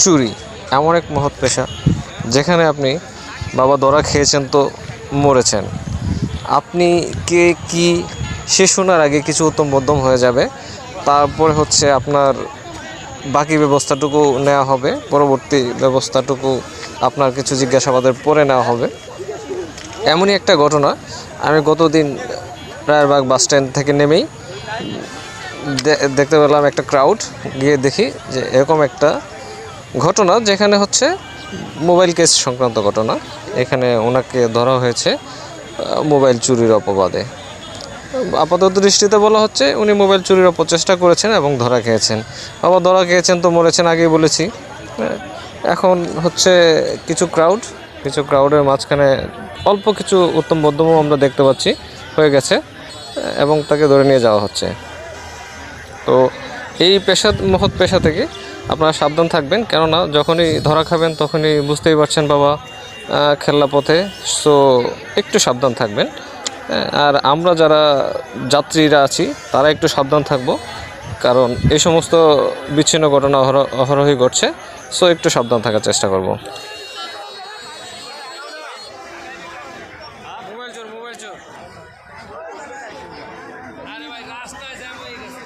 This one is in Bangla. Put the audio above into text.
চুরি এমন এক মহৎ পেশা যেখানে আপনি বাবা ধরা খেয়েছেন তো মরেছেন। আপনি কে কি সে শোনার আগে কিছু উত্তম মধ্যম হয়ে যাবে, তারপরে হচ্ছে আপনার বাকি ব্যবস্থাটুকু নেওয়া হবে, পরবর্তী ব্যবস্থাটুকু আপনার কিছু জিজ্ঞাসাবাদের পরে নেওয়া হবে। এমনই একটা ঘটনা আমি গতদিন রায়েরবাগ বাস স্ট্যান্ড থেকে নেমেই দেখতে পেলাম একটা ক্রাউড, গিয়ে দেখি যে এরকম একটা ঘটনা যেখানে হচ্ছে মোবাইল কেস সংক্রান্ত ঘটনা। এখানে ওনাকে ধরা হয়েছে মোবাইল চুরির অপবাদে। আপাতত দৃষ্টিতে বলা হচ্ছে উনি মোবাইল চুরির অপচেষ্টা করেছেন এবং ধরা খেয়েছেন। বাবা ধরা খেয়েছেন তো মরেছেন, আগেই বলেছি। এখন হচ্ছে কিছু ক্রাউডের মাঝখানে অল্প কিছু উত্তম মধ্যমও আমরা দেখতে পাচ্ছি হয়ে গেছে এবং তাকে ধরে নিয়ে যাওয়া হচ্ছে। তো এই মহৎ পেশা থেকে আপনারা সাবধান থাকবেন, কেননা যখনই ধরা খাবেন তখনই বুঝতেই পারছেন বাবা খেলনা পথে। সো একটু সাবধান থাকবেন। আর আমরা যারা যাত্রীরা আছি তারা একটু সাবধান থাকবো, কারণ এই সমস্ত বিচ্ছিন্ন ঘটনা অহরহই ঘটছে। সো একটু সাবধান থাকার চেষ্টা করব। মোবাইল চোর আরে ভাই রাস্তায় জ্যাম হয়ে গেছে।